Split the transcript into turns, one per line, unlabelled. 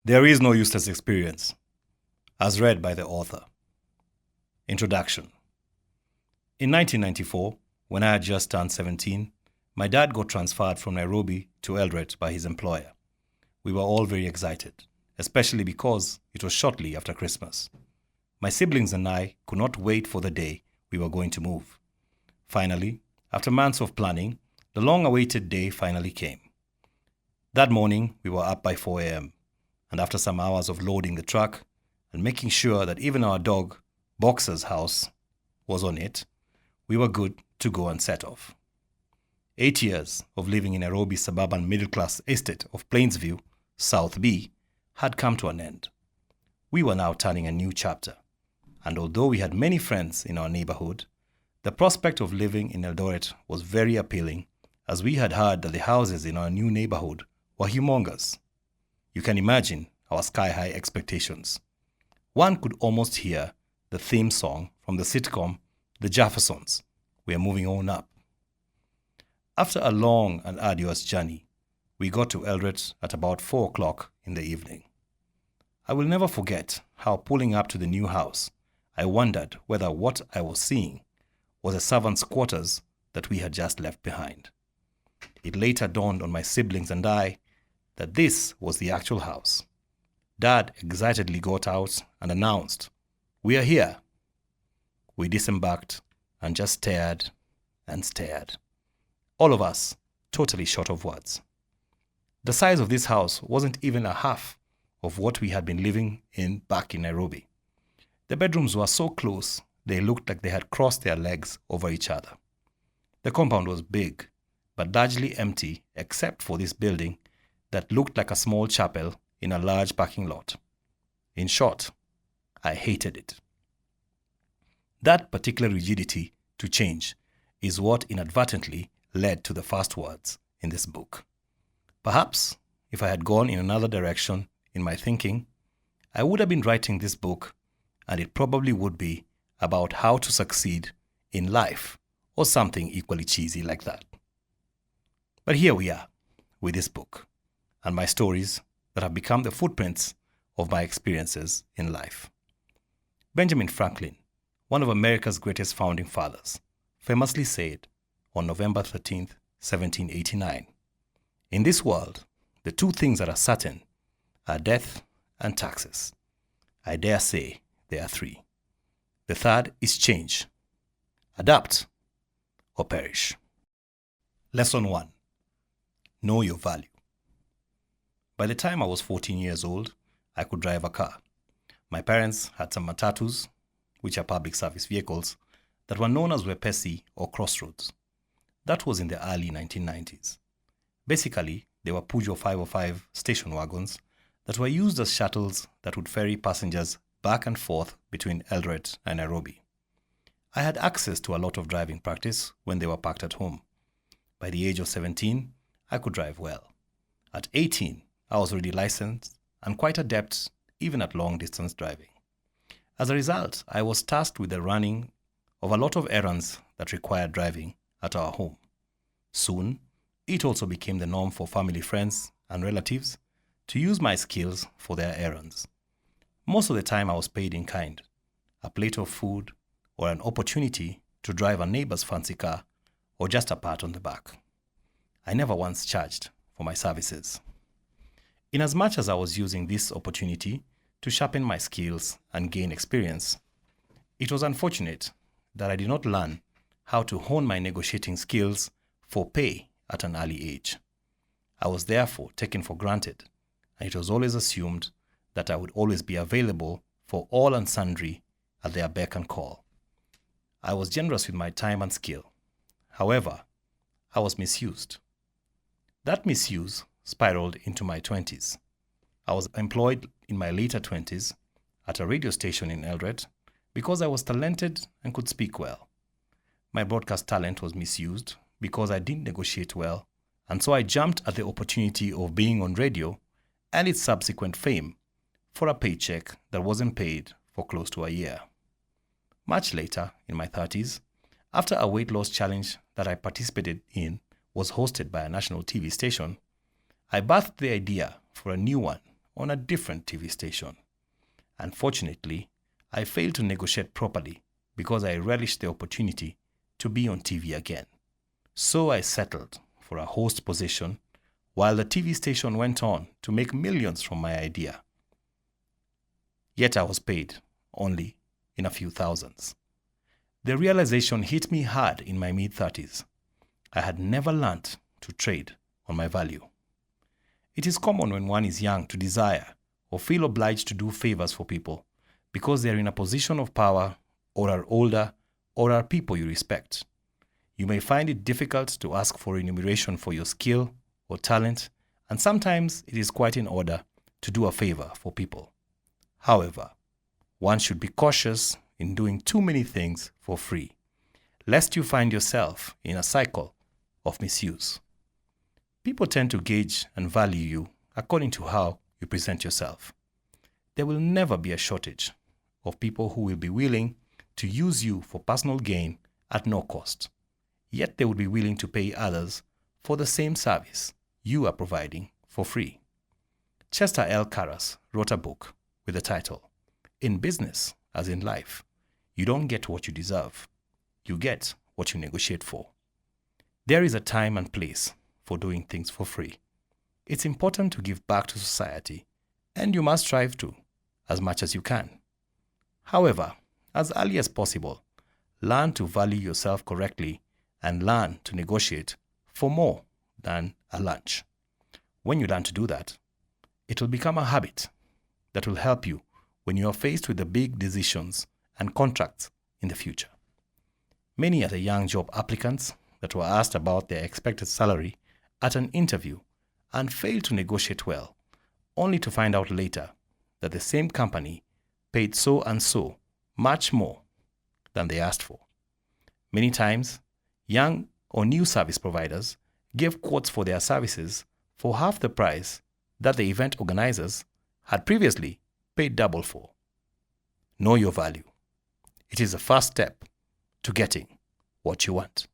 There is no useless experience, as read by the author. Introduction. In 1994, when I had just turned 17, my dad got transferred from Nairobi to Eldoret by his employer. We were all very excited, especially because it was shortly after Christmas. My siblings and I could not wait for the day we were going to move. Finally, after months of planning, the long-awaited day finally came. That morning, we were up by 4 a.m., and after some hours of loading the truck and making sure that even our dog, Boxer's house, was on it, we were good to go and set off. 8 years of living in Nairobi's suburban middle-class estate of Plainsview, South B, had come to an end. We were now turning a new chapter, and although we had many friends in our neighborhood, the prospect of living in Eldoret was very appealing, as we had heard that the houses in our new neighborhood were humongous. You can imagine our sky-high expectations. One could almost hear the theme song from the sitcom The Jeffersons, "We Are Moving On Up." After a long and arduous journey, we got to Eldoret at about 4 o'clock in the evening. I will never forget how, pulling up to the new house, I wondered whether what I was seeing was the servants' quarters that we had just left behind. It later dawned on my siblings and I that this was the actual house. Dad excitedly got out and announced, "We are here." We disembarked and just stared and stared. All of us totally short of words. The size of this house wasn't even a half of what we had been living in back in Nairobi. The bedrooms were so close, they looked like they had crossed their legs over each other. The compound was big, but largely empty except for this building that looked like a small chapel in a large parking lot. In short, I hated it. That particular rigidity to change is what inadvertently led to the first words in this book. Perhaps, if I had gone in another direction in my thinking, I would have been writing this book, and it probably would be about how to succeed in life or something equally cheesy like that. But here we are with this book and my stories that have become the footprints of my experiences in life. Benjamin Franklin, one of America's greatest founding fathers, famously said on November 13th, 1789, "In this world, the two things that are certain are death and taxes. I dare say there are three. The third is change. Adapt or perish." Lesson 1. Know your value. By the time I was 14 years old, I could drive a car. My parents had some matatus, which are public service vehicles, that were known as Wepesi or Crossroads. That was in the early 1990s. Basically, they were Peugeot 505 station wagons that were used as shuttles that would ferry passengers back and forth between Eldoret and Nairobi. I had access to a lot of driving practice when they were parked at home. By the age of 17, I could drive well. At 18, I was already licensed and quite adept even at long-distance driving. As a result, I was tasked with the running of a lot of errands that required driving at our home. Soon, it also became the norm for family friends and relatives to use my skills for their errands. Most of the time I was paid in kind, a plate of food or an opportunity to drive a neighbor's fancy car or just a pat on the back. I never once charged for my services. Inasmuch as I was using this opportunity to sharpen my skills and gain experience, it was unfortunate that I did not learn how to hone my negotiating skills for pay at an early age. I was therefore taken for granted, and it was always assumed that I would always be available for all and sundry at their beck and call. I was generous with my time and skill. However, I was misused. That misuse spiraled into my 20s. I was employed in my later 20s at a radio station in Eldoret because I was talented and could speak well. My broadcast talent was misused because I didn't negotiate well, and so I jumped at the opportunity of being on radio and its subsequent fame for a paycheck that wasn't paid for close to a year. Much later, in my 30s, after a weight loss challenge that I participated in was hosted by a national TV station, I birthed the idea for a new one on a different TV station. Unfortunately, I failed to negotiate properly because I relished the opportunity to be on TV again. So I settled for a host position while the TV station went on to make millions from my idea. Yet I was paid only in a few thousands. The realization hit me hard in my mid-30s. I had never learned to trade on my value. It is common when one is young to desire or feel obliged to do favors for people because they are in a position of power or are older or are people you respect. You may find it difficult to ask for remuneration for your skill or talent, and sometimes it is quite in order to do a favor for people. However, one should be cautious in doing too many things for free, lest you find yourself in a cycle of misuse. People tend to gauge and value you according to how you present yourself. There will never be a shortage of people who will be willing to use you for personal gain at no cost, yet they will be willing to pay others for the same service you are providing for free. Chester L. Karras wrote a book with the title, "In Business as in Life, you don't get what you deserve, you get what you negotiate for." There is a time and place for doing things for free. It's important to give back to society, and you must strive to, as much as you can. However, as early as possible, learn to value yourself correctly and learn to negotiate for more than a lunch. When you learn to do that, it will become a habit that will help you when you are faced with the big decisions and contracts in the future. Many are the young job applicants that were asked about their expected salary at an interview and failed to negotiate well, only to find out later that the same company paid so and so much more than they asked for. Many times, young or new service providers gave quotes for their services for half the price that the event organizers had previously paid double for. Know your value. It is the first step to getting what you want.